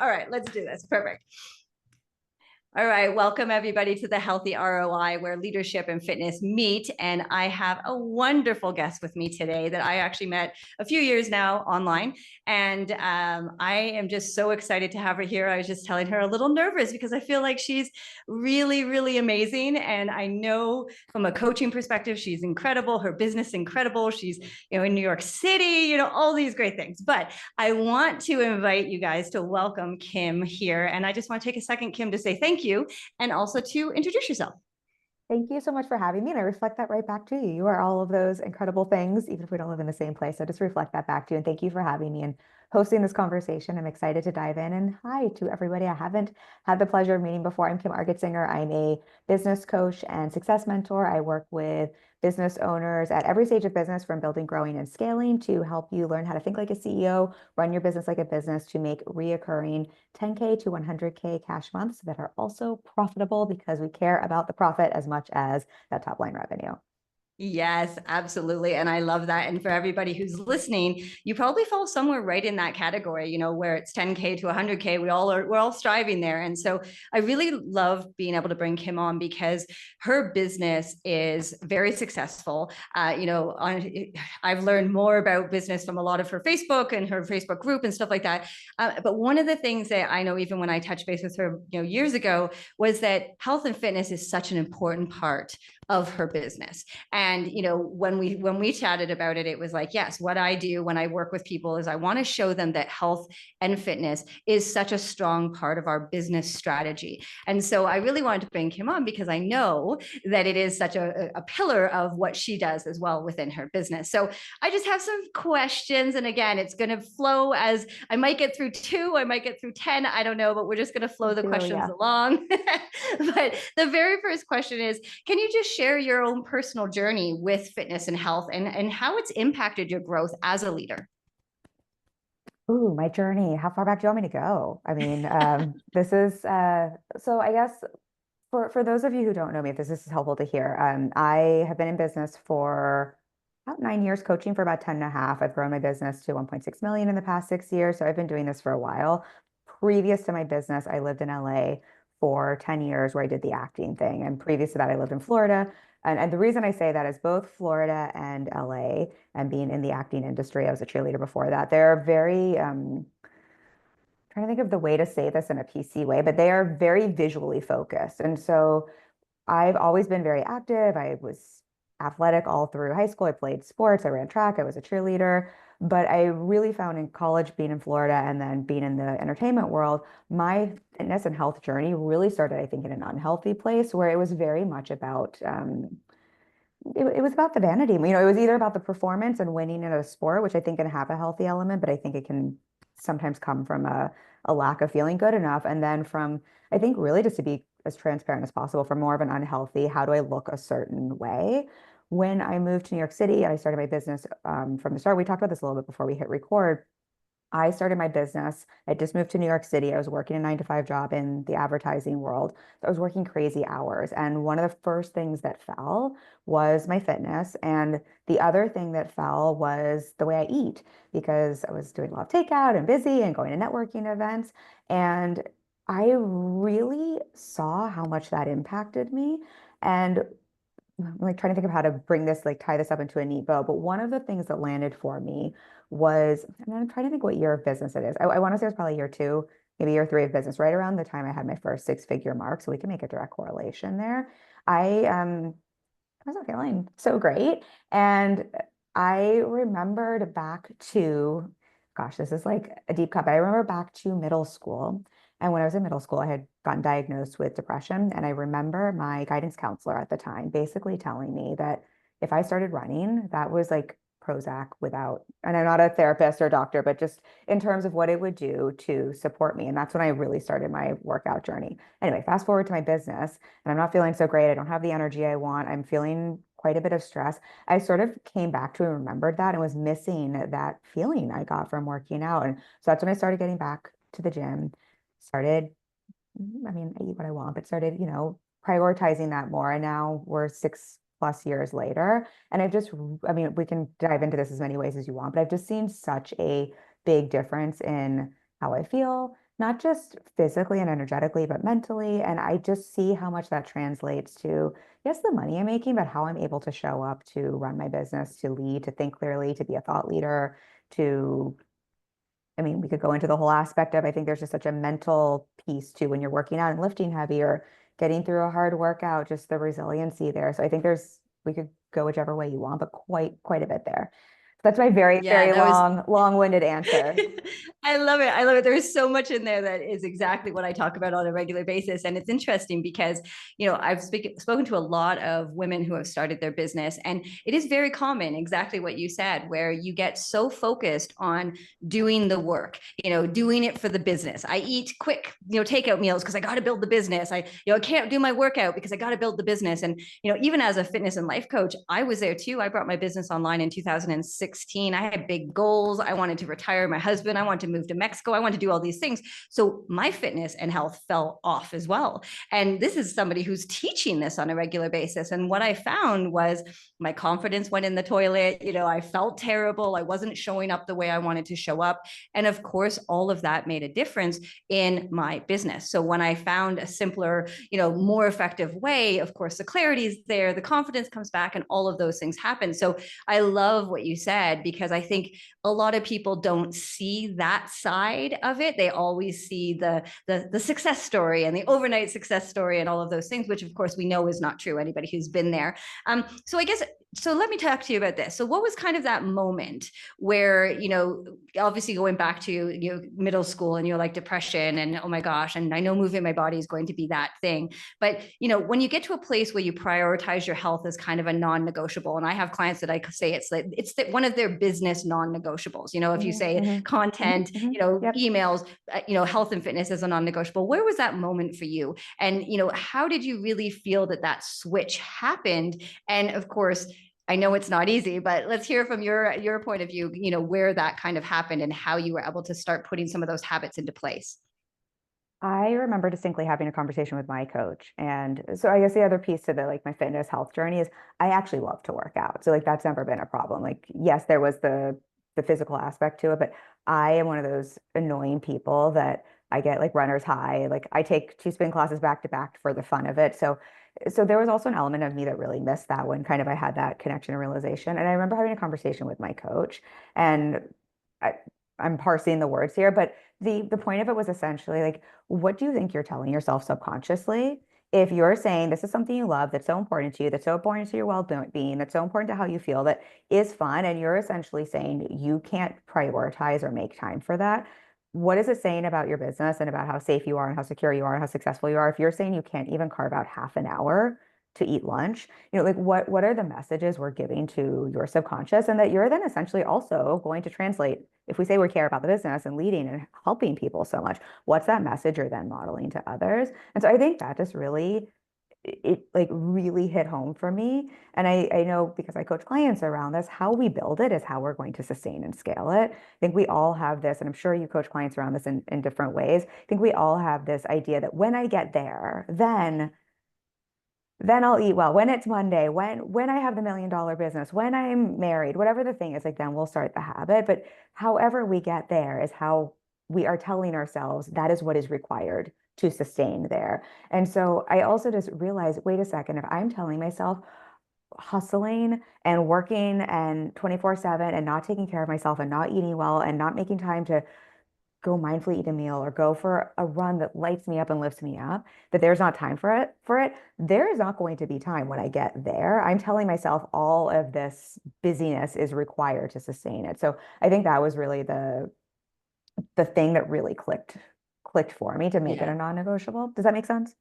All right, let's do this. Perfect. All right, welcome everybody to the Healthy ROI, where leadership and fitness meet. And I have a wonderful guest with me today that I actually met a few years now online. And I am just so excited to have her here. I was just telling her a little nervous because I feel like she's really, really amazing. And I know from a coaching perspective, she's incredible. Her business incredible. She's, in New York City, all these great things. But I want to invite you guys to welcome Kim here. And I just want to take a second, Kim, to say thank you and also to introduce yourself. Thank you so much for having me. And I reflect that right back to you. You are all of those incredible things, even if we don't live in the same place. So just reflect that back to you. And thank you for having me and hosting this conversation. I'm excited to dive in. And hi to everybody I haven't had the pleasure of meeting before. I'm Kim Argetsinger. I'm a business coach and success mentor. I work with business owners at every stage of business, from building, growing, and scaling, to help you learn how to think like a CEO, run your business like a business, to make reoccurring 10K to 100K cash months that are also profitable, because we care about the profit as much as that top line revenue. Yes, absolutely. And I love that. And for everybody who's listening, you probably fall somewhere right in that category, where it's 10K to 100K. We're all striving there. And so I really love being able to bring Kim on because her business is very successful. I've learned more about business from a lot of her Facebook and her Facebook group and stuff like that. But one of the things that I know, even when I touched base with her, years ago, was that health and fitness is such an important part of her business. And when we chatted about it, it was like, yes, what I do when I work with people is I want to show them that health and fitness is such a strong part of our business strategy. And so I really wanted to bring Kim on because I know that it is such a pillar of what she does as well within her business. So I just have some questions, and again, it's going to flow as I might get through 2, I might get through 10, I don't know, but we're just going to flow the questions along. But the very first question is, can you just share your own personal journey with fitness and health, and how it's impacted your growth as a leader? Ooh, my journey. How far back do you want me to go? I mean, this is so I guess for those of you who don't know me, if this is helpful to hear, I have been in business for about 9 years, coaching for about 10 and a half. I've grown my business to 1.6 million in the past 6 years. So I've been doing this for a while. Previous to my business, I lived in LA for 10 years, where I did the acting thing. And previous to that, I lived in Florida. And the reason I say that is both Florida and LA, and being in the acting industry, I was a cheerleader before that. They're very, trying to think of the way to say this in a PC way, but they are very visually focused. And so I've always been very active. I was athletic all through high school. I played sports, I ran track, I was a cheerleader. But I really found in college, being in Florida and then being in the entertainment world, my fitness and health journey really started, I think, in an unhealthy place, where it was very much about it was about the vanity. It was either about the performance and winning in a sport, which I think can have a healthy element, but I think it can sometimes come from a lack of feeling good enough. And then from, I think, really, just to be as transparent as possible, from more of an unhealthy, how do I look a certain way? When I moved to New York City and I started my business, from the start, we talked about this a little bit before we hit record. I started my business. I just moved to New York City. I was working a 9 to 5 job in the advertising world. So I was working crazy hours. And one of the first things that fell was my fitness. And the other thing that fell was the way I eat, because I was doing a lot of takeout and busy and going to networking events. And I really saw how much that impacted me. And I'm like trying to think of how to bring this, like tie this up into a neat bow. But one of the things that landed for me was, and I'm trying to think what year of business it is. I want to say it was probably year 2, maybe year 3 of business, right around the time I had my first 6-figure mark. So we can make a direct correlation there. I wasn't feeling so great. And I remembered back to, gosh, this is like a deep cut, but I remember back to middle school. And when I was in middle school, I had gotten diagnosed with depression. And I remember my guidance counselor at the time basically telling me that if I started running, that was like Prozac without, and I'm not a therapist or doctor, but just in terms of what it would do to support me. And that's when I really started my workout journey. Anyway, fast forward to my business, and I'm not feeling so great. I don't have the energy I want. I'm feeling quite a bit of stress. I sort of came back to and remembered that, and was missing that feeling I got from working out. And so that's when I started getting back to the gym, started, I mean, I eat what I want, but started, prioritizing that more. And now we're 6+ years later. And I mean, we can dive into this as many ways as you want, but I've just seen such a big difference in how I feel, not just physically and energetically, but mentally. And I just see how much that translates to, yes, the money I'm making, but how I'm able to show up to run my business, to lead, to think clearly, to be a thought leader, to, I mean, we could go into the whole aspect of, I think there's just such a mental piece too when you're working out and lifting heavy or getting through a hard workout, just the resiliency there. So I think we could go whichever way you want, but quite a bit there. So that's my very, Yeah, very that was long-winded answer. I love it. I love it. There's so much in there that is exactly what I talk about on a regular basis. And it's interesting because, I've spoken to a lot of women who have started their business, and it is very common, exactly what you said, where you get so focused on doing the work, doing it for the business. I eat quick, takeout meals because I got to build the business. I can't do my workout because I got to build the business. And, even as a fitness and life coach, I was there too. I brought my business online in 2016. I had big goals. I wanted to retire my husband. I wanted to move to Mexico. I wanted to do all these things. So my fitness and health fell off as well. And this is somebody who's teaching this on a regular basis. And what I found was my confidence went in the toilet. I felt terrible. I wasn't showing up the way I wanted to show up. And of course, all of that made a difference in my business. So when I found a simpler, more effective way, of course, the clarity is there, the confidence comes back, and all of those things happen. So I love what you said, because I think a lot of people don't see that side of it. They always see the success story and the overnight success story and all of those things, which of course we know is not true. Anybody who's been there. So let me talk to you about this. So what was kind of that moment where, obviously going back to middle school, and you're like depression and, oh my gosh, and I know moving my body is going to be that thing. But, when you get to a place where you prioritize your health as kind of a non-negotiable, and I have clients that I say it's one of their business non-negotiables. If you say content, Yep. emails, health and fitness is a non-negotiable. Where was that moment for you? And, how did you really feel that switch happened? And of course, I know it's not easy, but let's hear from your point of view, where that kind of happened and how you were able to start putting some of those habits into place. I remember distinctly having a conversation with my coach. And so I guess the other piece to my fitness health journey is I actually love to work out. So that's never been a problem. Yes, there was the physical aspect to it, but I am one of those annoying people that I get runner's high. I take 2 spin classes back to back for the fun of it. So there was also an element of me that really missed that when kind of I had that connection and realization. And I remember having a conversation with my coach, and I, I'm parsing the words here, but the point of it was essentially what do you think you're telling yourself subconsciously? If you're saying this is something you love, that's so important to you, that's so important to your well-being, that's so important to how you feel, that is fun, and you're essentially saying you can't prioritize or make time for that, what is it saying about your business and about how safe you are and how secure you are and how successful you are? If you're saying you can't even carve out half an hour to eat lunch, what are the messages we're giving to your subconscious, and that you're then essentially also going to translate. If we say we care about the business and leading and helping people so much, what's that message you're then modeling to others? And so I think that just really, it really hit home for me. And I know, because I coach clients around this, how we build it is how we're going to sustain and scale it. I think we all have this, and I'm sure you coach clients around this in different ways. I think we all have this idea that when I get there, then I'll eat well. When it's Monday, when I have the $1 million business, when I'm married, whatever the thing is, then we'll start the habit. But however we get there is how we are telling ourselves that is what is required to sustain there. And so I also just realized, wait a second, if I'm telling myself hustling and working and 24/7 and not taking care of myself and not eating well and not making time to go mindfully eat a meal or go for a run that lights me up and lifts me up, that there's not time for it, there is not going to be time when I get there. I'm telling myself all of this busyness is required to sustain it. So I think that was really the thing that really clicked for me to make it a non-negotiable. Does that make sense?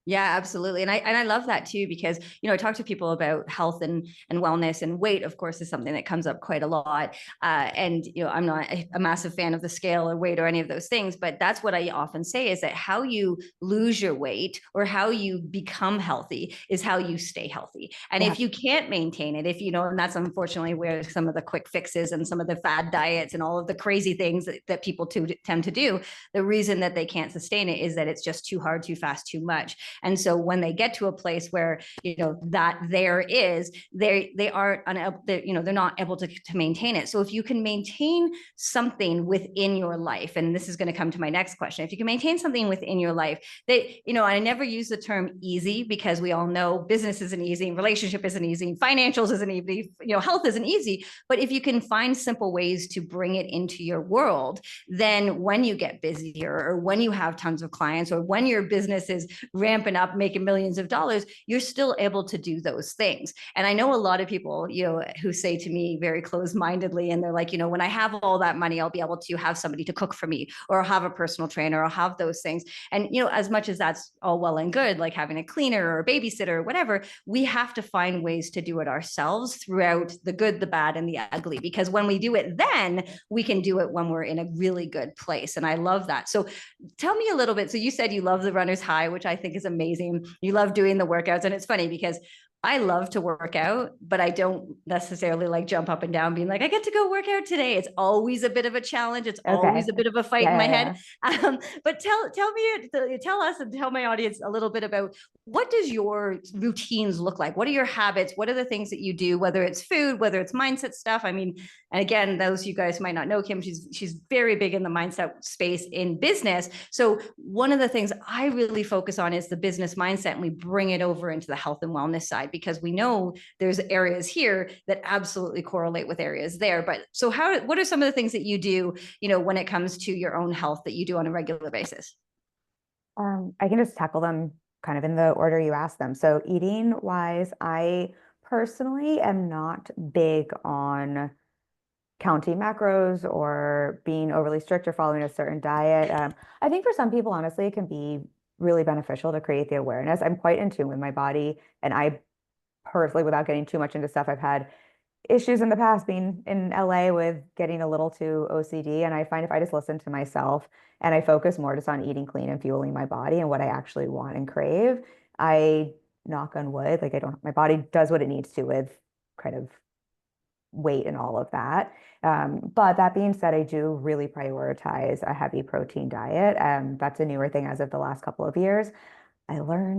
Yeah, absolutely. And I love that too, because, I talk to people about health and wellness, and weight, of course, is something that comes up quite a lot. And, I'm not a massive fan of the scale or weight or any of those things, but that's what I often say, is that how you lose your weight or how you become healthy is how you stay healthy. And Yeah. if you can't maintain it, and that's unfortunately where some of the quick fixes and some of the fad diets and all of the crazy things that people tend to do, the reason that they can't sustain it is that it's just too hard, too fast, too much. And so when they get to a place where, that there is, they aren't unable, they're not able to maintain it. So if you can maintain something within your life, and this is going to come to my next question, if you can maintain something within your life that, I never use the term easy, because we all know business isn't easy, relationship isn't easy, financials isn't easy, health isn't easy. But if you can find simple ways to bring it into your world, then when you get busier, or when you have tons of clients, or when your business is ramping up, making millions of dollars, you're still able to do those things. And I know a lot of people, who say to me very close-mindedly, and they're like, when I have all that money, I'll be able to have somebody to cook for me, or I'll have a personal trainer, or I'll have those things. And, as much as that's all well and good, like having a cleaner or a babysitter or whatever, we have to find ways to do it ourselves throughout the good, the bad, and the ugly. Because when we do it, then we can do it when we're in a really good place. And I love that. So tell me a little bit. So you said you love the runner's high, which I think is amazing. You love doing the workouts. And it's funny because I love to work out, but I don't necessarily like jump up and down being like, I get to go work out today. It's always a bit of a challenge. It's always a bit of a fight in my head. But tell us and tell my audience a little bit about, what does your routines look like? What are your habits? What are the things that you do, whether it's food, whether it's mindset stuff? I mean, and again, those of you guys might not know Kim, she's very big in the mindset space in business. So one of the things I really focus on is the business mindset, and we bring it over into the health and wellness side, because we know there's areas here that absolutely correlate with areas there. But so what are some of the things that you do, when it comes to your own health, that you do on a regular basis? I can just tackle them kind of in the order you asked them. So eating wise, I personally am not big on counting macros or being overly strict or following a certain diet. I think for some people, honestly, it can be really beneficial to create the awareness. I'm quite in tune with my body, and I personally, without getting too much into stuff, I've had issues in the past being in LA with getting a little too OCD. And I find if I just listen to myself and I focus more just on eating clean and fueling my body and what I actually want and crave, I, knock on wood, like my body does what it needs to with kind of weight and all of that. But that being said, I do really prioritize a heavy protein diet. That's a newer thing as of the last couple of years. I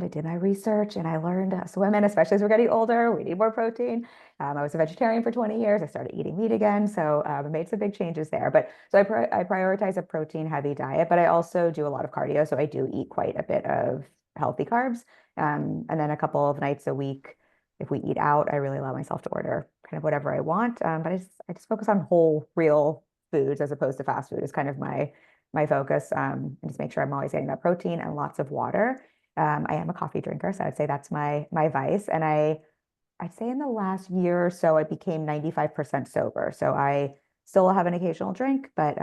did my research, and I learned as women, especially as we're getting older, we need more protein. I was a vegetarian for 20 years. I started eating meat again. So I made some big changes there. But so I prioritize a protein heavy diet, but I also do a lot of cardio. So I do eat quite a bit of healthy carbs. And then a couple of nights a week, if we eat out, I really allow myself to order kind of whatever I want. But I just focus on whole, real foods as opposed to fast food is kind of my focus. And just make sure I'm always getting that protein and lots of water. I am a coffee drinker, so I'd say that's my vice. And I'd say in the last year or so, I became 95% sober. So I still have an occasional drink, but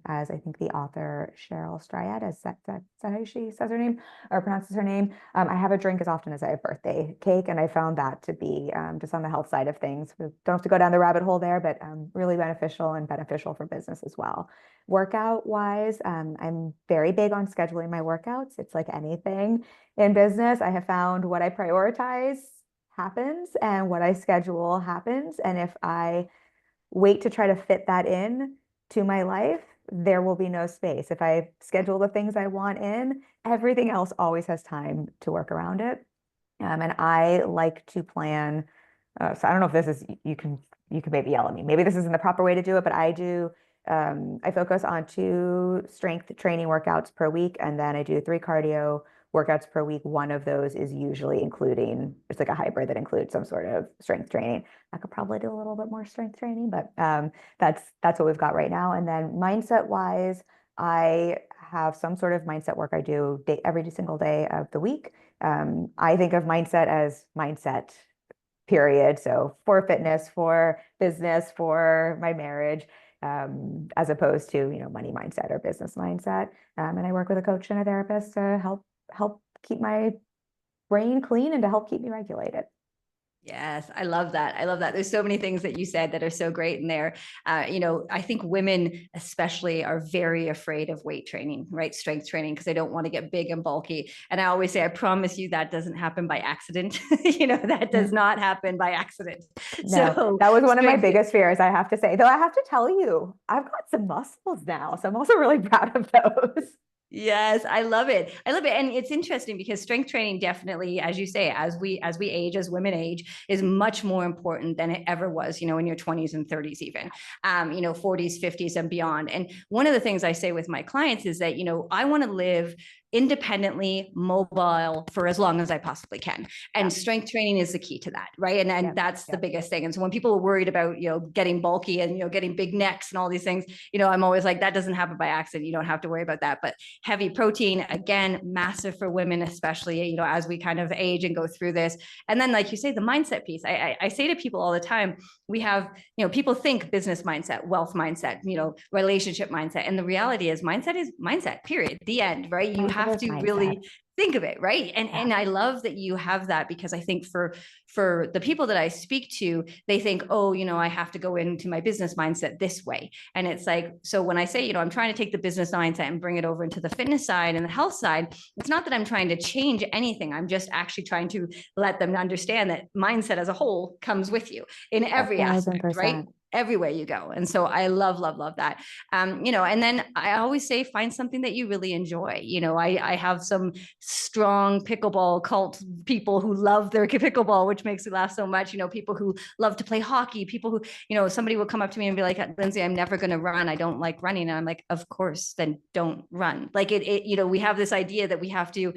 as I think the author Cheryl Strayed, is that how she says her name or pronounces her name? I have a drink as often as I have birthday cake, and I found that to be just on the health side of things. We don't have to go down the rabbit hole there, but really beneficial for business as well. Workout wise, I'm very big on scheduling my workouts. It's like anything in business. I have found what I prioritize happens and what I schedule happens. And if I wait to try to fit that in to my life, there will be no space. If I schedule the things I want in, everything else always has time to work around it. And I like to plan. So I don't know if this is, you can maybe yell at me. Maybe this isn't the proper way to do it, but I do. I focus on 2 strength training workouts per week, and then I do 3 cardio workouts per week. One of those is usually it's like a hybrid that includes some sort of strength training. I could probably do a little bit more strength training, but that's what we've got right now. And then mindset wise, I have some sort of mindset work I do every single day of the week. I think of mindset as mindset, period. So for fitness, for business, for my marriage, as opposed to, money mindset or business mindset. And I work with a coach and a therapist to help keep my brain clean and to help keep me regulated. Yes, I love that. I love that. There's so many things that you said that are so great in there. I think women especially are very afraid of weight training, right? Strength training, because they don't want to get big and bulky. And I always say, I promise you that doesn't happen by accident. That does not happen by accident. No, so that was one of my biggest fears, I have to say. Though I have to tell you, I've got some muscles now. So I'm also really proud of those. Yes, I love it. I love it. And it's interesting because strength training definitely, as you say, as we age, as women age, is much more important than it ever was, in your 20s and 30s, even, 40s, 50s and beyond. And one of the things I say with my clients is that, I want to live independently mobile for as long as I possibly can. And strength training is the key to that, right? And that's the biggest thing. And so when people are worried about, getting bulky and, getting big necks and all these things, I'm always like, that doesn't happen by accident. You don't have to worry about that. But heavy protein, again, massive for women, especially, as we kind of age and go through this. And then, like you say, the mindset piece. I say to people all the time, we have, people think business mindset, wealth mindset, relationship mindset. And the reality is mindset, period. The end, right? You have to really think of it, right? And I love that you have that, because I think for the people that I speak to, they think, oh, I have to go into my business mindset this way. And it's like, so when I say, I'm trying to take the business mindset and bring it over into the fitness side and the health side, it's not that I'm trying to change anything. I'm just actually trying to let them understand that mindset as a whole comes with you in every aspect, right? Everywhere you go. And so I love, love, love that. And then I always say, find something that you really enjoy. I have some strong pickleball cult people who love their pickleball, which makes me laugh so much. People who love to play hockey, people who, somebody will come up to me and be like, Lindsay, I'm never going to run. I don't like running. And I'm like, of course, then don't run. Like we have this idea that we have to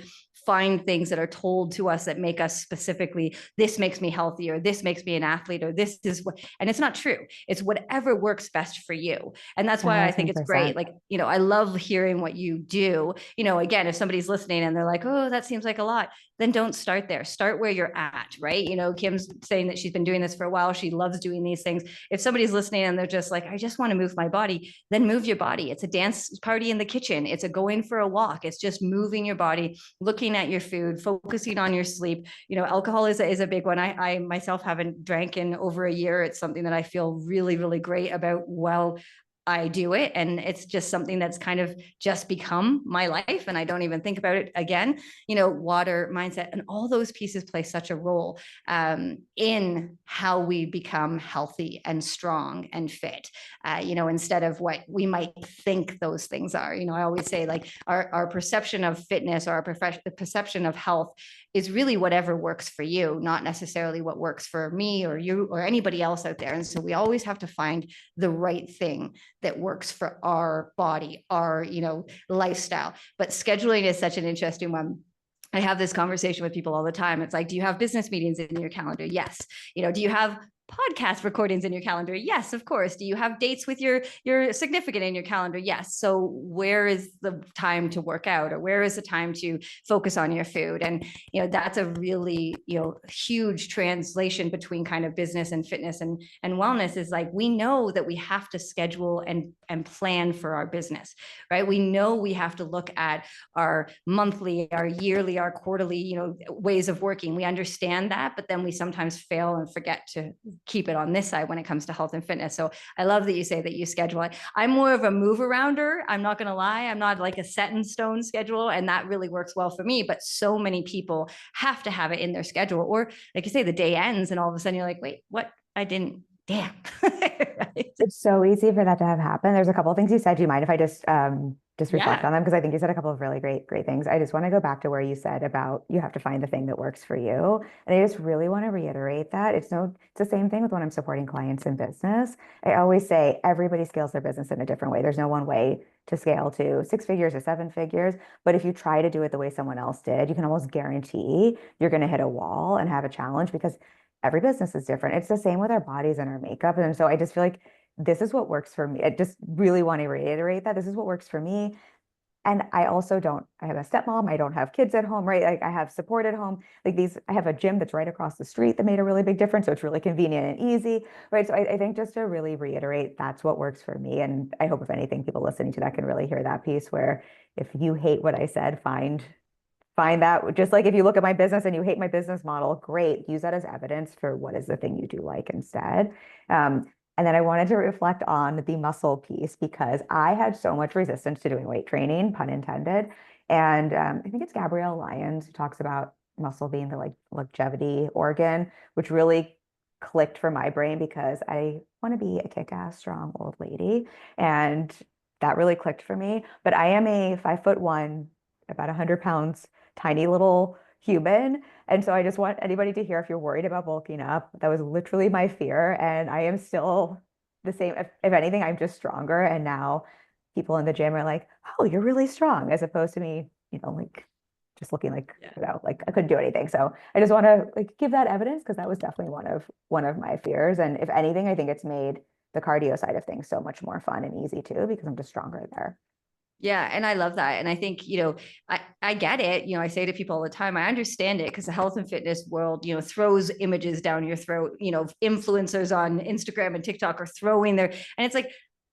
find things that are told to us that make us specifically, this makes me healthy, or this makes me an athlete, or this is what, and it's not true. It's whatever works best for you. And that's why I think it's great. Like, I love hearing what you do. Again, if somebody's listening and they're like, oh, that seems like a lot, then don't start there. Start where you're at, right? Kim's saying that she's been doing this for a while. She loves doing these things. If somebody's listening and they're just like, I just want to move my body, then move your body. It's a dance party in the kitchen. It's a going for a walk. It's just moving your body, looking at your food, focusing on your sleep. Alcohol is a big one. I myself haven't drank in over a year. It's something that I feel really, really great about. Well, I do it, and it's just something that's kind of just become my life, and I don't even think about it again. Water, mindset, and all those pieces play such a role in how we become healthy and strong and fit, instead of what we might think those things are. I always say, like, our perception of fitness, or the perception of health is really whatever works for you, not necessarily what works for me or you or anybody else out there. And so we always have to find the right thing that works for our body, our, lifestyle. But scheduling is such an interesting one. I have this conversation with people all the time. It's like, do you have business meetings in your calendar? Yes. Do you have podcast recordings in your calendar? Yes, of course. Do you have dates with your significant in your calendar? Yes. So where is the time to work out, or where is the time to focus on your food? And that's a really huge translation between kind of business and fitness and wellness. Is like, we know that we have to schedule and plan for our business, right? We know we have to look at our monthly, our yearly, our quarterly, ways of working. We understand that, but then we sometimes fail and forget to keep it on this side when it comes to health and fitness. So I love that you say that you schedule it. I'm more of a move arounder. I'm not going to lie. I'm not like a set in stone schedule, and that really works well for me. But so many people have to have it in their schedule, or like you say, the day ends and all of a sudden you're like, wait, what? I didn't. Damn. Right? It's so easy for that to have happened. There's a couple of things you said. Do you mind if I just reflect on them? Because I think you said a couple of really great things. I just want to go back to where you said about you have to find the thing that works for you. And I just really want to reiterate that. It's the same thing with when I'm supporting clients in business. I always say everybody scales their business in a different way. There's no one way to scale to 6 figures or 7 figures. But if you try to do it the way someone else did, you can almost guarantee you're going to hit a wall and have a challenge, because every business is different. It's the same with our bodies and our makeup. And so I just feel like this is what works for me. I just really want to reiterate that this is what works for me. And I also I have a stepmom. I don't have kids at home, right? Like, I have support at home. I have a gym that's right across the street that made a really big difference. So it's really convenient and easy, right? So I think just to really reiterate, that's what works for me. And I hope, if anything, people listening to that can really hear that piece, where if you hate what I said, find that. Just like if you look at my business and you hate my business model, great. Use that as evidence for what is the thing you do like instead. And then I wanted to reflect on the muscle piece, because I had so much resistance to doing weight training, pun intended. And I think it's Gabrielle Lyons who talks about muscle being the longevity organ, which really clicked for my brain, because I want to be a kick-ass, strong old lady. And that really clicked for me. But I am a 5'1", about 100 pounds, tiny little human. And so I just want anybody to hear, if you're worried about bulking up, that was literally my fear. And I am still the same. If anything, I'm just stronger. And now people in the gym are like, oh, you're really strong, as opposed to me, like just looking like, Yeah. like I couldn't do anything. So I just want to like give that evidence, because that was definitely one of my fears. And if anything, I think it's made the cardio side of things so much more fun and easy too, because I'm just stronger there. Yeah. And I love that. And I think, I get it. I say to people all the time, I understand it, because the health and fitness world, throws images down your throat. Influencers on Instagram and TikTok are throwing their, and it's like,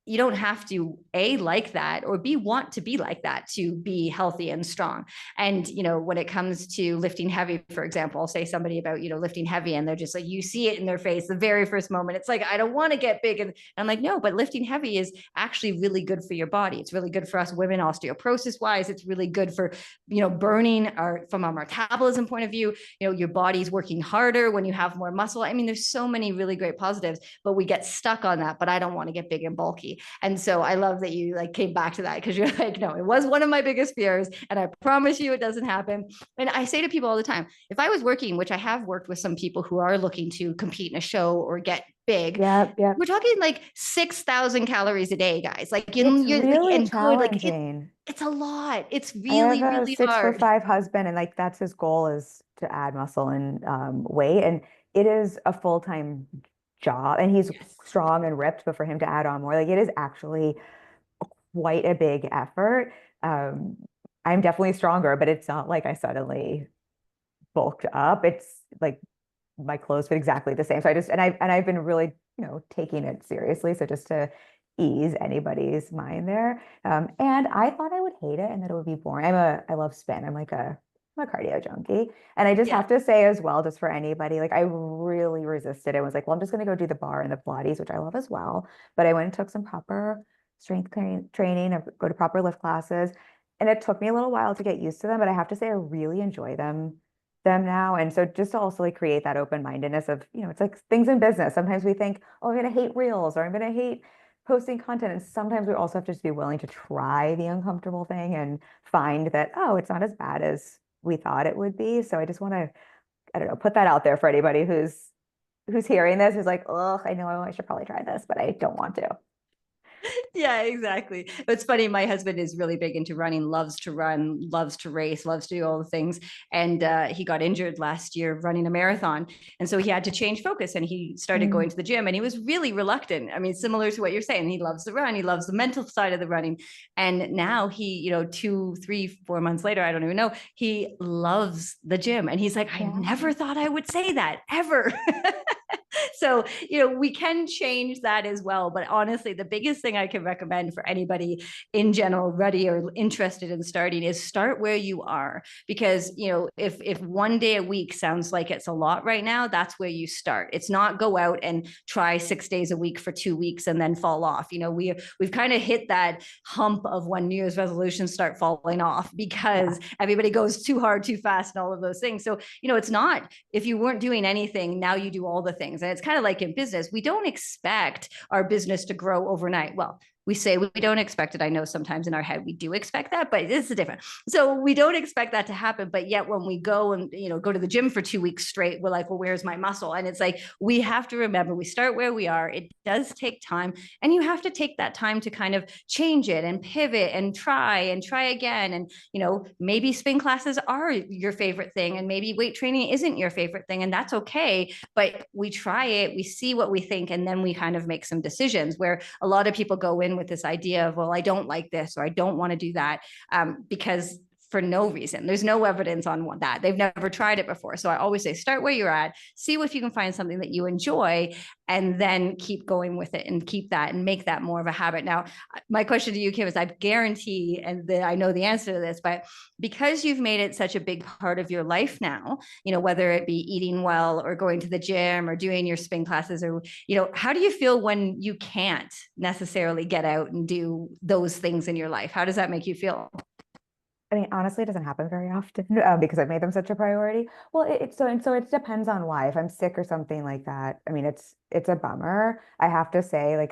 you don't have to like that, or want to be like that to be healthy and strong. And when it comes to lifting heavy, for example, I'll say somebody about lifting heavy, and they're just like, you see it in their face the very first moment, it's like, I don't want to get big. And I'm like, no, but lifting heavy is actually really good for your body. It's really good for us women, osteoporosis wise. It's really good for burning, from a metabolism point of view. Your body's working harder when you have more muscle. I mean, there's so many really great positives, but we get stuck on that. But I don't want to get big and bulky. And so I love that you like came back to that, because you're like, no, it was one of my biggest fears, and I promise you it doesn't happen. And I say to people all the time, if I was working, which I have worked with some people who are looking to compete in a show or get big, Yep, yep. we're talking like 6,000 calories a day, guys. Like, It's you're like, really and good, like challenging. it's a lot. It's I have really, a really six for hard. five husband, and like that's his goal, is to add muscle and weight. And it is a full-time job, and he's Yes. strong and ripped, but for him to add on more, like it is actually quite a big effort. Um, I'm definitely stronger, but it's not like I suddenly bulked up. It's like my clothes fit exactly the same. So I've been really, taking it seriously. So just to ease anybody's mind there. And I thought I would hate it and that it would be boring. I love spin. I'm a cardio junkie. And I just Yeah. have to say as well, just for anybody, like I really resisted it. I was like, well, I'm just going to go do the bar and the Pilates, which I love as well. But I went and took some proper strength training, I go to proper lift classes. And it took me a little while to get used to them, but I have to say I really enjoy them now. And so just to also like create that open-mindedness of, it's like things in business. Sometimes we think, oh, I'm going to hate reels, or I'm going to hate posting content. And sometimes we also have to just be willing to try the uncomfortable thing and find that, oh, it's not as bad as we thought it would be. So I just want to, I don't know, put that out there for anybody who's hearing this, who's like, oh, I know I should probably try this, but I don't want to. Yeah, exactly. It's funny. My husband is really big into running, loves to run, loves to race, loves to do all the things. And he got injured last year running a marathon. And so he had to change focus, and he started Mm. going to the gym, and he was really reluctant. I mean, similar to what you're saying, he loves the run, he loves the mental side of the running. And now he, 2, 3, 4 months later, I don't even know, he loves the gym. And he's like, I Yeah. never thought I would say that ever. So, we can change that as well. But honestly, the biggest thing I can recommend for anybody in general, ready or interested in starting, is start where you are. Because, if one day a week sounds like it's a lot right now, that's where you start. It's not go out and try 6 days a week for 2 weeks and then fall off. We've kind of hit that hump of when New Year's resolutions start falling off, Yeah. because everybody goes too hard, too fast, and all of those things. So, it's not, if you weren't doing anything, now you do all the things. And it's kind of like in business, we don't expect our business to grow overnight. Well, we say we don't expect it. I know sometimes in our head we do expect that, but it's different. So we don't expect that to happen. But yet when we go and go to the gym for 2 weeks straight, we're like, well, where's my muscle? And it's like, we have to remember, we start where we are. It does take time, and you have to take that time to kind of change it and pivot and try again. And maybe spin classes are your favorite thing, and maybe weight training isn't your favorite thing, and that's okay. But we try it, we see what we think, and then we kind of make some decisions. Where a lot of people go in with this idea of, well, I don't like this, or I don't want to do that, because for no reason. There's no evidence on that. They've never tried it before. So I always say, start where you're at, see if you can find something that you enjoy, and then keep going with it and keep that and make that more of a habit. Now, my question to you, Kim, is, I guarantee, and I know the answer to this, but because you've made it such a big part of your life now, whether it be eating well or going to the gym or doing your spin classes, or, how do you feel when you can't necessarily get out and do those things in your life? How does that make you feel? I mean, honestly, it doesn't happen very often because I've made them such a priority. Well, so it depends on why. If I'm sick or something like that, I mean, it's a bummer. I have to say, like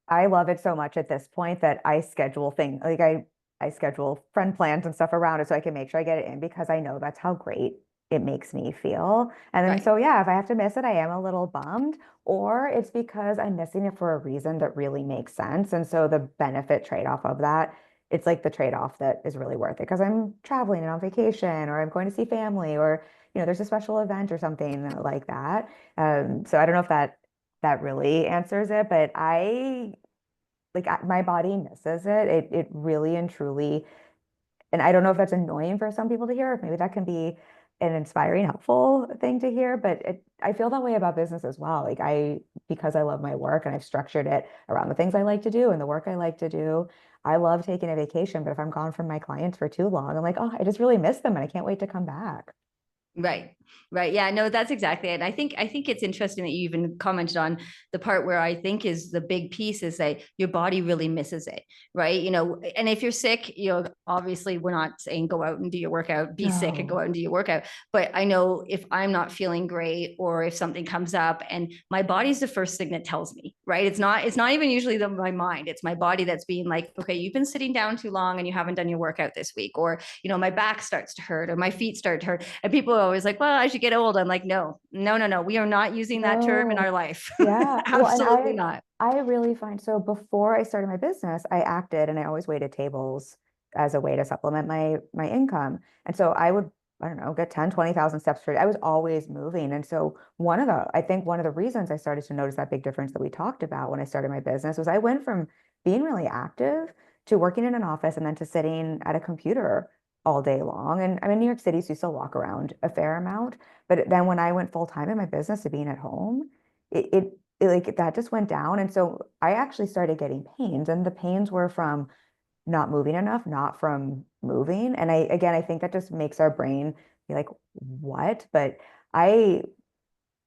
I love it so much at this point that I schedule things like I schedule friend plans and stuff around it so I can make sure I get it in because I know that's how great it makes me feel. And then Right. so yeah, if I have to miss it, I am a little bummed, or it's because I'm missing it for a reason that really makes sense. And so the benefit trade-off of that, it's like the trade-off that is really worth it because I'm traveling and on vacation or I'm going to see family or there's a special event or something like that. So I don't know if that really answers it, but my body misses it. It really and truly, and I don't know if that's annoying for some people to hear, if maybe that can be an inspiring, helpful thing to hear, but I feel that way about business as well. Because I love my work and I've structured it around the things I like to do and the work I like to do. I love taking a vacation, but if I'm gone from my clients for too long, I'm like, oh, I just really miss them and I can't wait to come back. Right. Right. Yeah, no, that's exactly it. I think it's interesting that you even commented on the part where I think is the big piece is that your body really misses it. Right. And if you're sick, obviously we're not saying go out and do your workout, be sick and go No. out and do your workout. But I know if I'm not feeling great or if something comes up and my body's the first thing that tells me, right? It's not even usually my mind. It's my body that's being like, okay, you've been sitting down too long and you haven't done your workout this week, or my back starts to hurt or my feet start to hurt. And people are always like, well, as you get old, I'm like, no, no, no, no. We are not using that term in No. our life. Yeah. Well, and Absolutely not. I really find so before I started my business, I acted and I always waited tables as a way to supplement my income. And so I don't know, get 10, 20,000 steps per day. I was always moving. And so I think one of the reasons I started to notice that big difference that we talked about when I started my business was I went from being really active to working in an office and then to sitting at a computer all day long. And I'm in New York City, so you still walk around a fair amount. But then when I went full time in my business to being at home, like that just went down. And so I actually started getting pains, and the pains were from not moving enough, not from moving. And I think that just makes our brain be like, what? But I,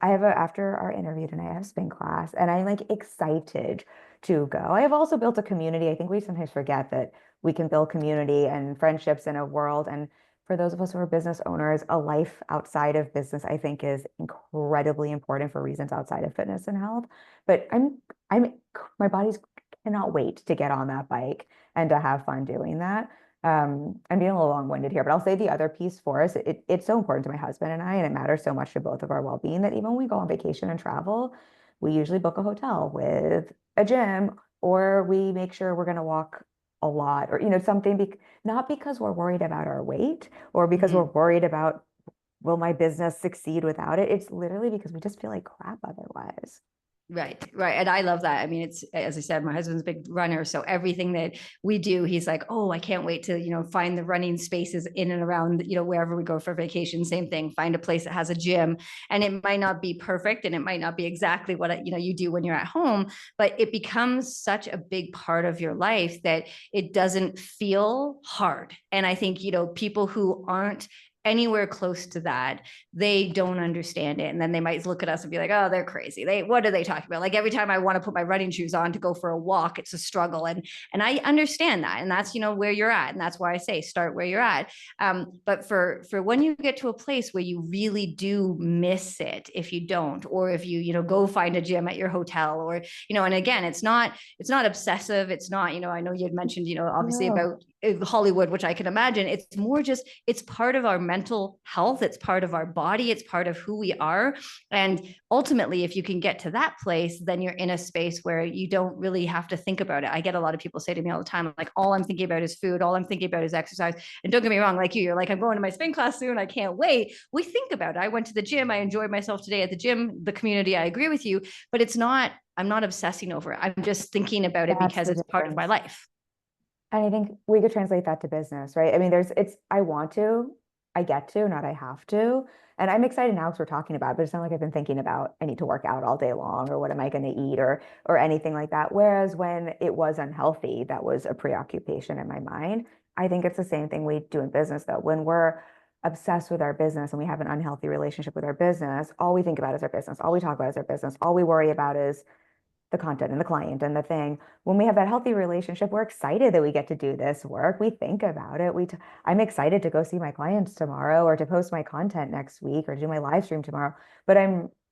after our interview tonight, I have spin class and I'm like excited to go. I have also built a community. I think we sometimes forget that we can build community and friendships in a world. And for those of us who are business owners, a life outside of business, I think is incredibly important for reasons outside of fitness and health. But I'm, my body's cannot wait to get on that bike and to have fun doing that. I'm being a little long-winded here, but I'll say the other piece for us, it's so important to my husband and I, and it matters so much to both of our well-being that even when we go on vacation and travel, we usually book a hotel with a gym, or we make sure we're going to walk a lot, or something not because we're worried about our weight or because we're Mhm. worried about will my business succeed without it. It's literally because we just feel like crap otherwise. Right, right. And I love that. I mean, it's, as I said, my husband's a big runner. So everything that we do, he's like, oh, I can't wait to, find the running spaces in and around, wherever we go for vacation. Same thing, find a place that has a gym. And it might not be perfect and it might not be exactly what, you do when you're at home, but it becomes such a big part of your life that it doesn't feel hard. And I think, people who aren't anywhere close to that, they don't understand it. And then they might look at us and be like, oh, they're crazy. What are they talking about? Like every time I want to put my running shoes on to go for a walk, it's a struggle. And I understand that. And that's, where you're at. And that's why I say start where you're at. But for when you get to a place where you really do miss it, if you don't, or if you, go find a gym at your hotel, or, and again, it's not obsessive. It's not, I know you had mentioned, obviously No. about Hollywood, which I can imagine. It's more just, it's part of our mental health. It's part of our body. It's part of who we are. And ultimately, if you can get to that place, then you're in a space where you don't really have to think about it. I get a lot of people say to me all the time, like, all I'm thinking about is food. All I'm thinking about is exercise. And don't get me wrong, like you're like, I'm going to my spin class soon. I can't wait. We think about it. I went to the gym. I enjoyed myself today at the gym, the community. I agree with you, but I'm not obsessing over it. I'm just thinking about it That's because the it's part of my difference. life. And I think we could translate that to business, right? I mean, I want to, I get to, not I have to. And I'm excited now because we're talking about it, but it's not like I've been thinking about I need to work out all day long or what am I going to eat or anything like that. Whereas when it was unhealthy, that was a preoccupation in my mind. I think it's the same thing we do in business though. When we're obsessed with our business and we have an unhealthy relationship with our business, all we think about is our business. All we talk about is our business. All we worry about is the content and the client and the thing. When we have that healthy relationship, we're excited that we get to do this work. We think about it. I'm excited to go see my clients tomorrow or to post my content next week or to do my live stream tomorrow. But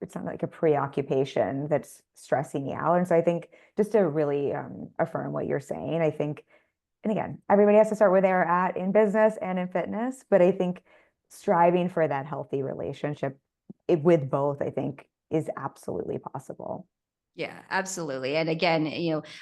it's not like a preoccupation that's stressing me out. And so I think just to really affirm what you're saying, I think, and again, everybody has to start where they're at in business and in fitness, but I think striving for that healthy relationship with both, I think, is absolutely possible. Yeah, absolutely. And again,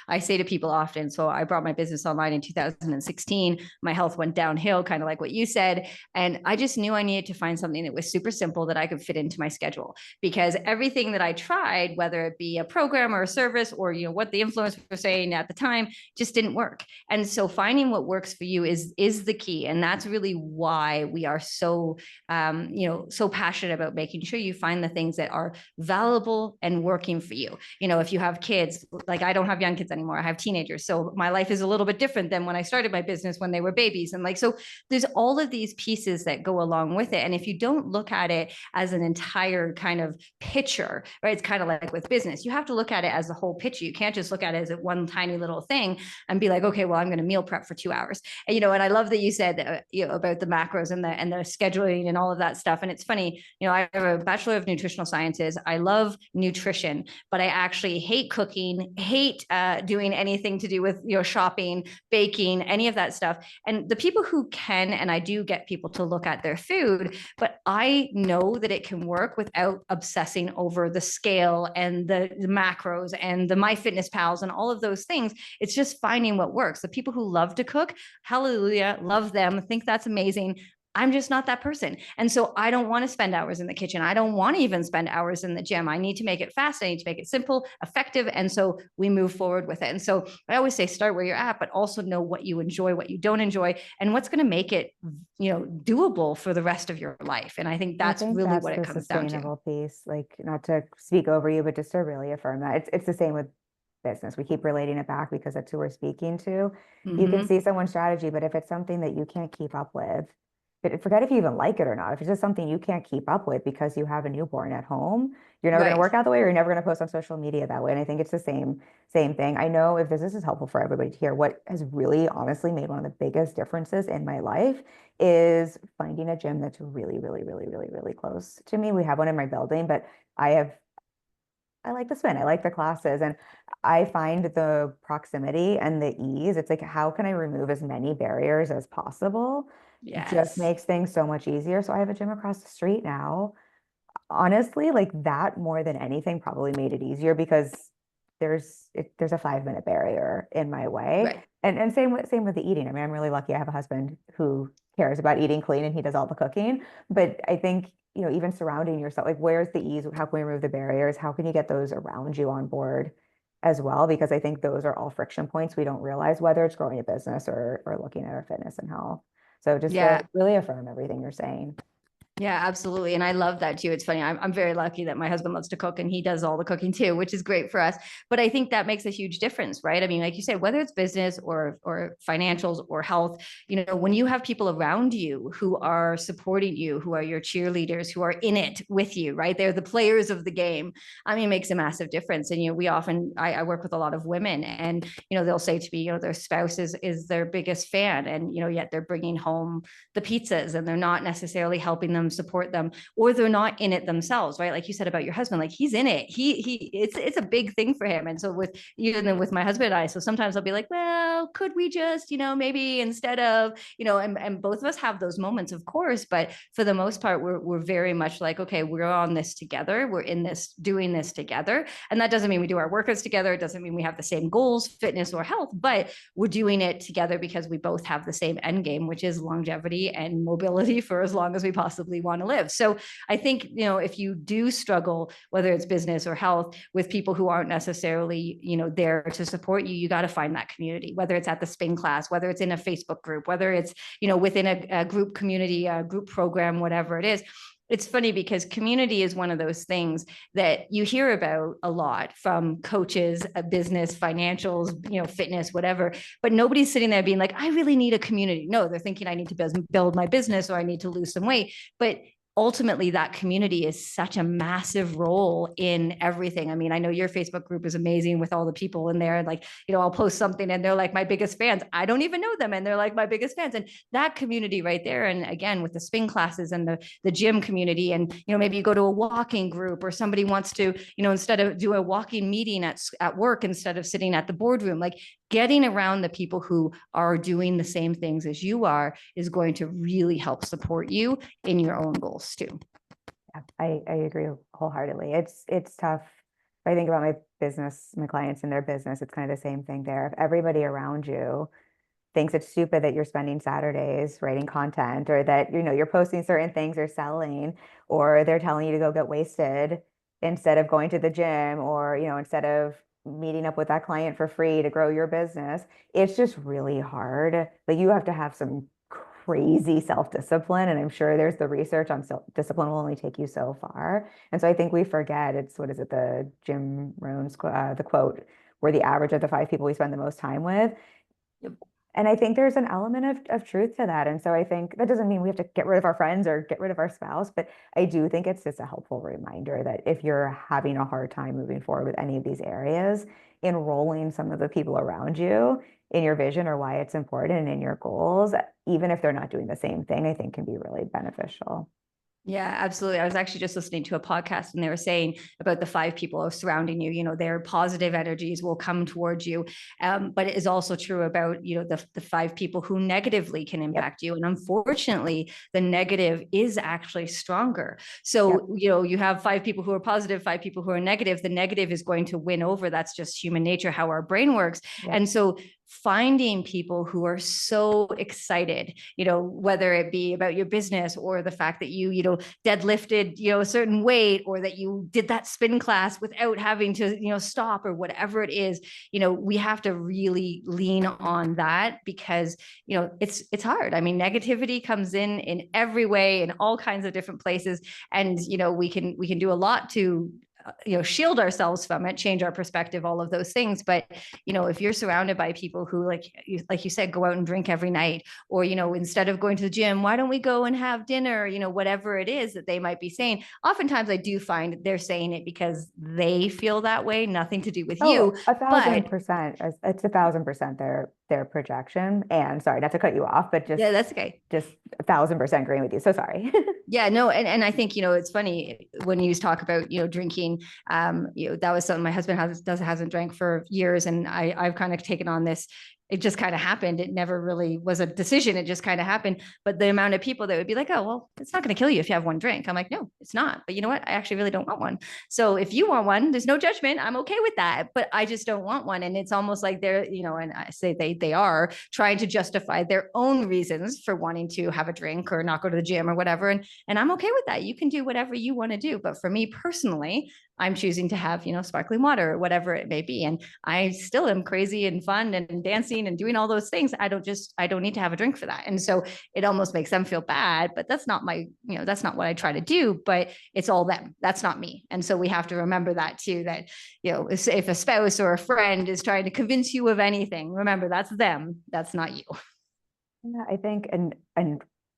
I say to people often, so I brought my business online in 2016. My health went downhill, kind of like what you said. And I just knew I needed to find something that was super simple that I could fit into my schedule, because everything that I tried, whether it be a program or a service or, what the influencers were saying at the time, just didn't work. And so finding what works for you is the key. And that's really why we are so, so passionate about making sure you find the things that are valuable and working for you. If you have kids, like I don't have young kids anymore, I have teenagers. So my life is a little bit different than when I started my business when they were babies. And so there's all of these pieces that go along with it. And if you don't look at it as an entire kind of picture, right? It's kind of like with business, you have to look at it as the whole picture. You can't just look at it as one tiny little thing and be like, okay, well, I'm going to meal prep for 2 hours. And, and I love that you said, about the macros and the scheduling and all of that stuff. And it's funny, I have a Bachelor of Nutritional Sciences. I love nutrition, but I actually hate cooking, hate doing anything to do with shopping, baking, any of that stuff. And the people who can, and I do get people to look at their food, but I know that it can work without obsessing over the scale and the macros and the MyFitnessPals and all of those things. It's just finding what works. The people who love to cook, hallelujah, love them, think that's amazing. I'm just not that person. And so I don't want to spend hours in the kitchen. I don't want to even spend hours in the gym. I need to make it fast. I need to make it simple, effective. And so we move forward with it. And so I always say, start where you're at, but also know what you enjoy, what you don't enjoy, and what's going to make it, doable for the rest of your life. And I think that's really what it comes down to. Sustainable piece, like not to speak over you, but just to really affirm that it's the same with business. We keep relating it back because that's who we're speaking to. You can see someone's strategy, but if it's something that you can't keep up with, forget if you even like it or not. If it's just something you can't keep up with because you have a newborn at home, you're never going to work out the way, or you're never going to post on social media that way. And I think it's the same thing. I know if this is helpful for everybody to hear, what has really honestly made one of the biggest differences in my life is finding a gym that's really, really, really, really, really close to me. We have one in my building, but I like the spin. I like the classes, and I find the proximity and the ease. It's like, how can I remove as many barriers as possible? Yes. Just makes things so much easier. So I have a gym across the street now. Honestly, like that more than anything probably made it easier because there's a 5-minute barrier in my way. Right. And same with the eating. I mean, I'm really lucky I have a husband who cares about eating clean and he does all the cooking. But I think, even surrounding yourself, like where's the ease? How can we remove the barriers? How can you get those around you on board as well? Because I think those are all friction points we don't realize, whether it's growing a business or looking at our fitness and health. So just to really affirm everything you're saying. Yeah, absolutely. And I love that too. It's funny. I'm very lucky that my husband loves to cook and he does all the cooking too, which is great for us. But I think that makes a huge difference, right? I mean, like you said, whether it's business or financials or health, when you have people around you who are supporting you, who are your cheerleaders, who are in it with you, right? They're the players of the game. I mean, it makes a massive difference. And, we often, I work with a lot of women and, they'll say to me, their spouse is their biggest fan. And, yet they're bringing home the pizzas and they're not necessarily helping them support them, or they're not in it themselves, right? Like you said about your husband, like he's in it. It's a big thing for him. And so with you and then with my husband and I, so sometimes I'll be like, well, could we just, maybe instead of, and both of us have those moments, of course, but for the most part, we're very much like, okay, we're on this together. We're in this, doing this together. And that doesn't mean we do our workouts together. It doesn't mean we have the same goals, fitness or health, but we're doing it together because we both have the same end game, which is longevity and mobility for as long as we possibly want to live. So I think, if you do struggle, whether it's business or health, with people who aren't necessarily, there to support you, you got to find that community, whether it's at the spin class, whether it's in a Facebook group, whether it's, within a group community, a group program, whatever it is. It's funny because community is one of those things that you hear about a lot from coaches, business, financials, fitness, whatever, but nobody's sitting there being like, I really need a community. No, they're thinking I need to build my business or I need to lose some weight. But ultimately that community is such a massive role in everything. I mean, I know your Facebook group is amazing with all the people in there. Like, I'll post something and they're like my biggest fans. I don't even know them and they're like my biggest fans. And that community right there. And again, with the spin classes and the gym community, and maybe you go to a walking group, or somebody wants to, instead of do a walking meeting at work instead of sitting at the boardroom, like getting around the people who are doing the same things as you are is going to really help support you in your own goals too. Yeah, I agree wholeheartedly. It's tough. If I think about my business, my clients and their business, it's kind of the same thing there. If everybody around you thinks it's stupid that you're spending Saturdays writing content, or that, you're posting certain things or selling, or they're telling you to go get wasted instead of going to the gym, or, instead of meeting up with that client for free to grow your business, it's just really hard. Like, you have to have some crazy self-discipline. And I'm sure there's the research on self-discipline will only take you so far. And so I think we forget, it's, what is it, the Jim Rohn's, the quote, we're the average of the 5 people we spend the most time with. And I think there's an element of truth to that. And so I think that doesn't mean we have to get rid of our friends or get rid of our spouse, but I do think it's just a helpful reminder that if you're having a hard time moving forward with any of these areas, enrolling some of the people around you in your vision or why it's important and in your goals, even if they're not doing the same thing, I think can be really beneficial. Yeah, absolutely. I was actually just listening to a podcast and they were saying about the 5 people surrounding you, their positive energies will come towards you. But it is also true about, the 5 people who negatively can impact you. And unfortunately, the negative is actually stronger. So, you have 5 people who are positive, 5 people who are negative. The negative is going to win over. That's just human nature, how our brain works. And so finding people who are so excited, whether it be about your business or the fact that you deadlifted, a certain weight, or that you did that spin class without having to, stop, or whatever it is, we have to really lean on that because, it's hard. I mean, negativity comes in every way, in all kinds of different places. And, we can do a lot to shield ourselves from it, change our perspective, all of those things. But, if you're surrounded by people who, like you said, go out and drink every night, or, instead of going to the gym, why don't we go and have dinner, whatever it is that they might be saying, oftentimes I do find they're saying it because they feel that way, nothing to do with you. 1,000%. It's 1,000% their projection. And sorry, not to cut you off, but yeah, that's okay. Just 1,000% agreeing with you. So sorry. Yeah, no. And I think, it's funny when you talk about, drinking, that was something my husband hasn't drank for years. And I've kind of taken on this. It just kind of happened. It never really was a decision. It just kind of happened. But the amount of people that would be like, oh, well, it's not going to kill you if you have one drink. I'm like, no, it's not. But you know what? I actually really don't want one. So if you want one, there's no judgment. I'm okay with that. But I just don't want one. And it's almost like they're, and I say they are trying to justify their own reasons for wanting to have a drink or not go to the gym or whatever. And I'm okay with that. You can do whatever you want to do. But for me personally, I'm choosing to have, sparkling water or whatever it may be. And I still am crazy and fun and dancing and doing all those things. I don't need to have a drink for that. And so it almost makes them feel bad, but that's not that's not what I try to do, but it's all them. That's not me. And so we have to remember that too, that, if a spouse or a friend is trying to convince you of anything, remember that's them. That's not you. Yeah, I think, and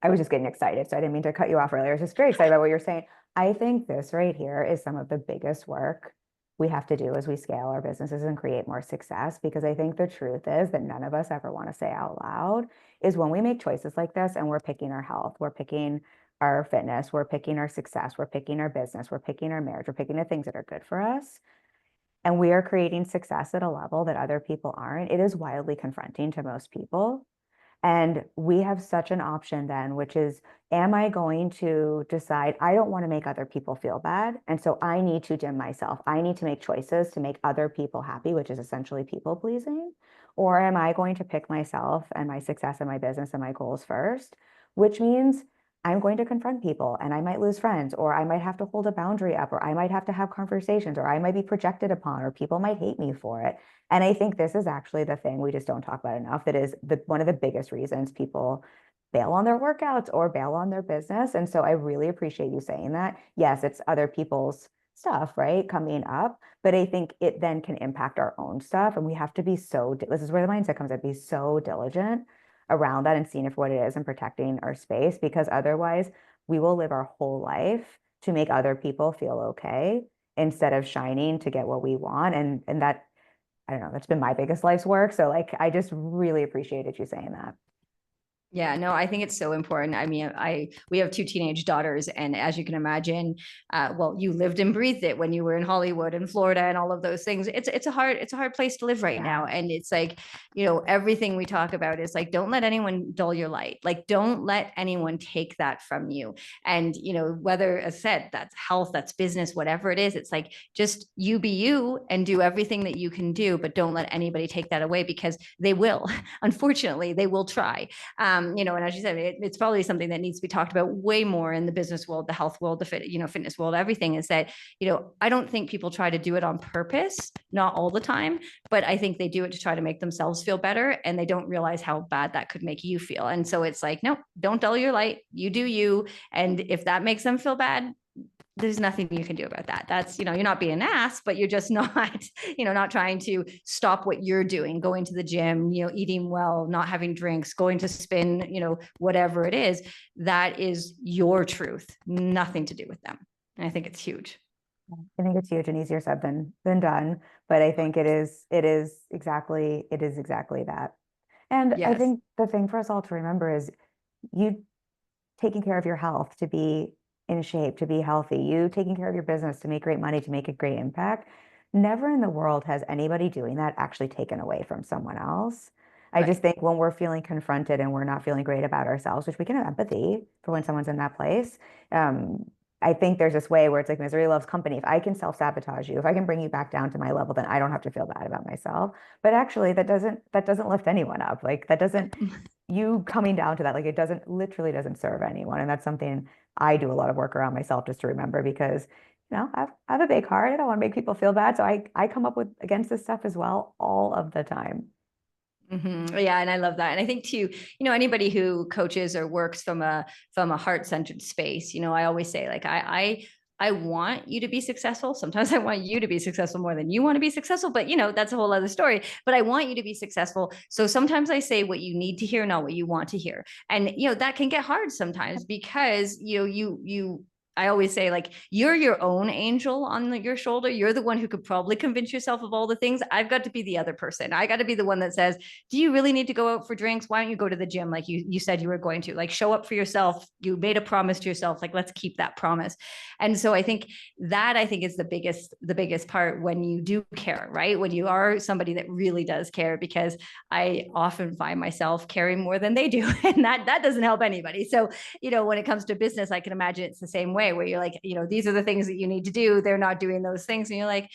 I was just getting excited, so I didn't mean to cut you off earlier. I was just very excited about what you're saying. I think this right here is some of the biggest work we have to do as we scale our businesses and create more success, because I think the truth is that none of us ever want to say out loud is when we make choices like this and we're picking our health, we're picking our fitness, we're picking our success, we're picking our business, we're picking our marriage, we're picking the things that are good for us, and we are creating success at a level that other people aren't. It is wildly confronting to most people. And we have such an option then, which is, am I going to decide I don't want to make other people feel bad? And so I need to dim myself. I need to make choices to make other people happy, which is essentially people pleasing. Or am I going to pick myself and my success and my business and my goals first, which means I'm going to confront people and I might lose friends, or I might have to hold a boundary up, or I might have to have conversations, or I might be projected upon, or people might hate me for it. And I think this is actually the thing we just don't talk about enough. That is one of the biggest reasons people bail on their workouts or bail on their business. And so I really appreciate you saying that. Yes, it's other people's stuff, right, coming up, but I think it then can impact our own stuff. And we have to be this is where the mindset comes in, be so diligent around that and seeing it for what it is and protecting our space, because otherwise we will live our whole life to make other people feel okay instead of shining to get what we want. And that, I don't know, that's been my biggest life's work. So like, I just really appreciated you saying that. Yeah, no, I think it's so important. I mean, we have two teenage daughters, and as you can imagine, well, you lived and breathed it when you were in Hollywood and Florida and all of those things. It's a hard place to live right now, and it's like, everything we talk about is like, don't let anyone dull your light. Like, don't let anyone take that from you. And whether, as said, that's health, that's business, whatever it is, it's like, just you be you and do everything that you can do, but don't let anybody take that away, because they will. Unfortunately, they will try. And as you said, it's probably something that needs to be talked about way more in the business world, the health world, the fitness world. Everything is that, I don't think people try to do it on purpose, not all the time, but I think they do it to try to make themselves feel better, and they don't realize how bad that could make you feel. And so it's like, no, don't dull your light. You do you, and if that makes them feel bad, there's nothing you can do about that. That's, you're not being an ass, but you're just not, not trying to stop what you're doing, going to the gym, eating well, not having drinks, going to spin, whatever it is. That is your truth, nothing to do with them. And I think it's huge. I think it's huge and easier said than done, but I think it is exactly that. And I Yes. think the thing for us all to remember is you taking care of your health to be in shape, to be healthy, you taking care of your business to make great money, to make a great impact. Never in the world has anybody doing that actually taken away from someone else. I just Right. think when we're feeling confronted and we're not feeling great about ourselves, which we can have empathy for when someone's in that place. I think there's this way where it's like misery loves company. If I can self-sabotage you, if I can bring you back down to my level, then I don't have to feel bad about myself. But actually that doesn't lift anyone up. Like that doesn't, you coming down to that, like it literally doesn't serve anyone. And that's something I do a lot of work around myself just to remember, because I have a big heart. I don't want to make people feel bad. So I come up with against this stuff as well all of the time. Yeah, and I love that. And I think too, anybody who coaches or works from a heart-centered space, I always say, like, I want you to be successful. Sometimes I want you to be successful more than you want to be successful, but that's a whole other story. But I want you to be successful. So sometimes I say what you need to hear, not what you want to hear. And that can get hard sometimes, because you I always say, like, you're your own angel on your shoulder. You're the one who could probably convince yourself of all the things. I've got to be the other person. I got to be the one that says, do you really need to go out for drinks? Why don't you go to the gym like you said you were going to? Like, show up for yourself. You made a promise to yourself. Like, let's keep that promise. And so I think is the biggest part, when you do care, right? When you are somebody that really does care, because I often find myself caring more than they do, and that doesn't help anybody. So when it comes to business, I can imagine it's the same way, where you're like, these are the things that you need to do. They're not doing those things. And you're like,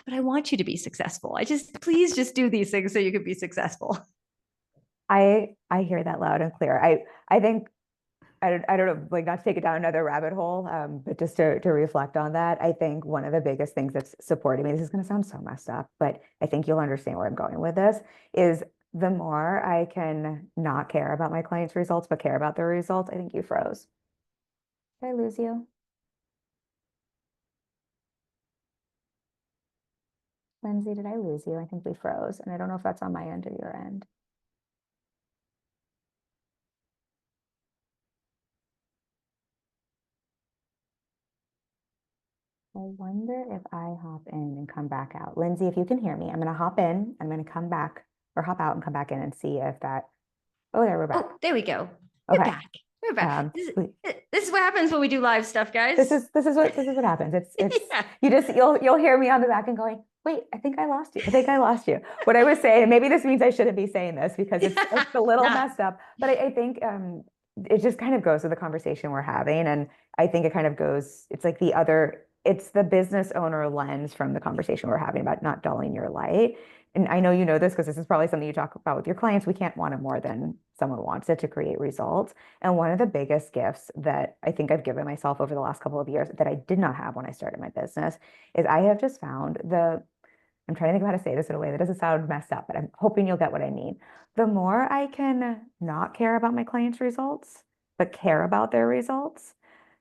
but I want you to be successful. Please just do these things so you can be successful. I hear that loud and clear. I think I don't know, like not to take it down another rabbit hole, but just to reflect on that, I think one of the biggest things that's supporting me, this is going to sound so messed up, but I think you'll understand where I'm going with this, is the more I can not care about my clients' results, but care about their results. I think you froze. Did I lose you? Lindsay, did I lose you? I think we froze, and I don't know if that's on my end or your end. I wonder if I hop in and come back out. Lindsay, if you can hear me, I'm going to hop in. I'm going to come back or hop out and come back in and see if that. Oh, there we're back. Oh, there we go. We're Okay. back. We're back. This, This is what happens when we do live stuff, guys. this is what happens. It's Yeah. you'll hear me on the back and going, wait, I think I lost you. I think I lost you. What I was saying, and maybe this means I shouldn't be saying this because it's a little Nah. messed up, but I think it just kind of goes with the conversation we're having. And I think it kind of goes, it's the business owner lens from the conversation we're having about not dulling your light. And I know you know this because this is probably something you talk about with your clients. We can't want it more than someone wants it to create results. And one of the biggest gifts that I think I've given myself over the last couple of years that I did not have when I started my business is I have just found I'm trying to think of how to say this in a way that doesn't sound messed up, but I'm hoping you'll get what I mean. The more I can not care about my clients' results, but care about their results,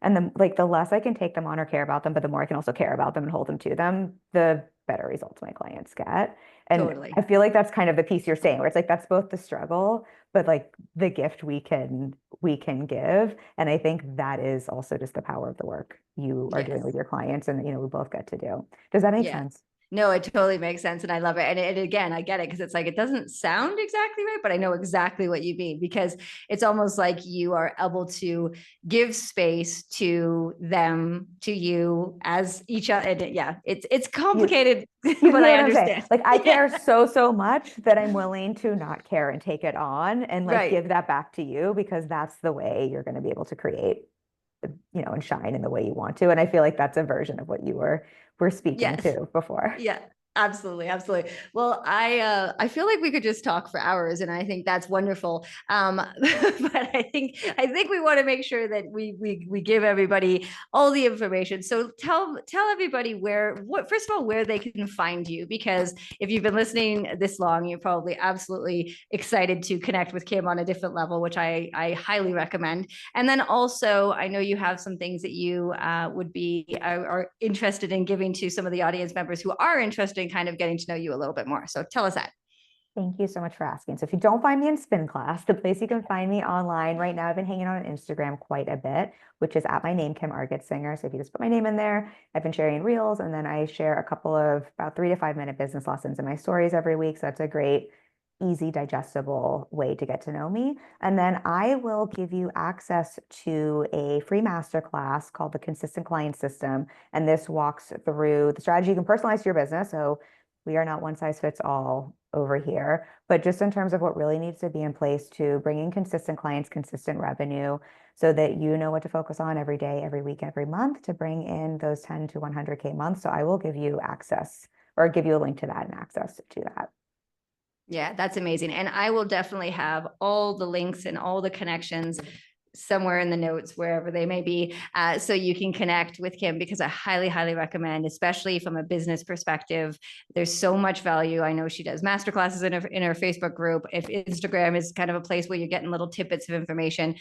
and the less I can take them on or care about them, but the more I can also care about them and hold them to them, the better results my clients get. And Totally. I feel like that's kind of the piece you're saying, where it's like that's both the struggle, but like the gift we can we can give. And I think that is also just the power of the work you are doing Yes. with your clients, and we both get to do. Does that make Yeah. sense? No, it totally makes sense. And I love it. And again, I get it because it's like, it doesn't sound exactly right, but I know exactly what you mean, because it's almost like you are able to give space to them, to you as each other. And yeah, it's complicated, You but hear I what I'm saying? understand. Like, I care Yeah. so much that I'm willing to not care and take it on and like Right. give that back to you, because that's the way you're going to be able to create, and shine in the way you want to. And I feel like that's a version of what you were speaking Yes. to before. Yeah, absolutely, absolutely. Well, I feel like we could just talk for hours, and I think that's wonderful. But I think we want to make sure that we give everybody all the information. So tell everybody first of all, where they can find you, because if you've been listening this long, you're probably absolutely excited to connect with Kim on a different level, which I highly recommend. And then also, I know you have some things that you would be are interested in giving to some of the audience members who are interested in kind of getting to know you a little bit more. So tell us that. Thank you so much for asking. So if you don't find me in spin class, the place you can find me online right now, I've been hanging on Instagram quite a bit, which is at my name, Kim Argetsinger. So if you just put my name in there, I've been sharing reels, and then I share a couple of about 3 to 5 minute business lessons in my stories every week. So that's a great, easy, digestible way to get to know me. And then I will give you access to a free masterclass called the Consistent Client System. And this walks through the strategy you can personalize to your business. So we are not one size fits all over here, but just in terms of what really needs to be in place to bring in consistent clients, consistent revenue, so that you know what to focus on every day, every week, every month to bring in those 10 to 100K months. So I will give you access, or give you a link to that and access to that. Yeah, that's amazing. And I will definitely have all the links and all the connections somewhere in the notes, wherever they may be, so you can connect with Kim, because I highly, highly recommend, especially from a business perspective. There's so much value. I know she does masterclasses in her Facebook group. If Instagram is kind of a place where you're getting little tidbits of information,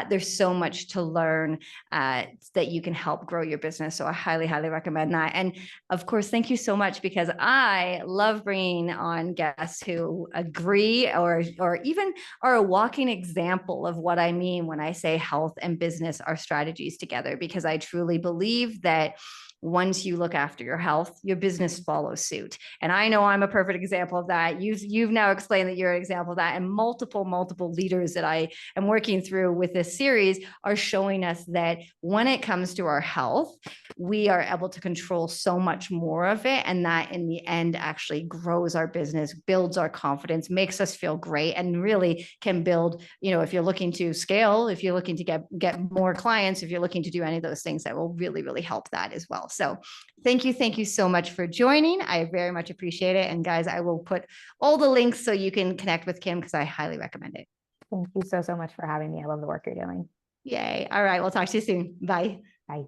there's so much to learn that you can help grow your business. So I highly, highly recommend that. And of course, thank you so much, because I love bringing on guests who agree or even are a walking example of what I mean when I say health and business are strategies together, because I truly believe that once you look after your health, your business follows suit. And I know I'm a perfect example of that. You've now explained that you're an example of that. And multiple leaders that I am working through with this series are showing us that when it comes to our health, we are able to control so much more of it. And that in the end actually grows our business, builds our confidence, makes us feel great, and really can build, if you're looking to scale, if you're looking to get more clients, if you're looking to do any of those things, that will really, really help that as well. So thank you so much for joining. I very much appreciate it. And guys, I will put all the links so you can connect with Kim, because I highly recommend it. Thank you so much for having me. I love the work you're doing. Yay. All right. We'll talk to you soon. Bye. Bye.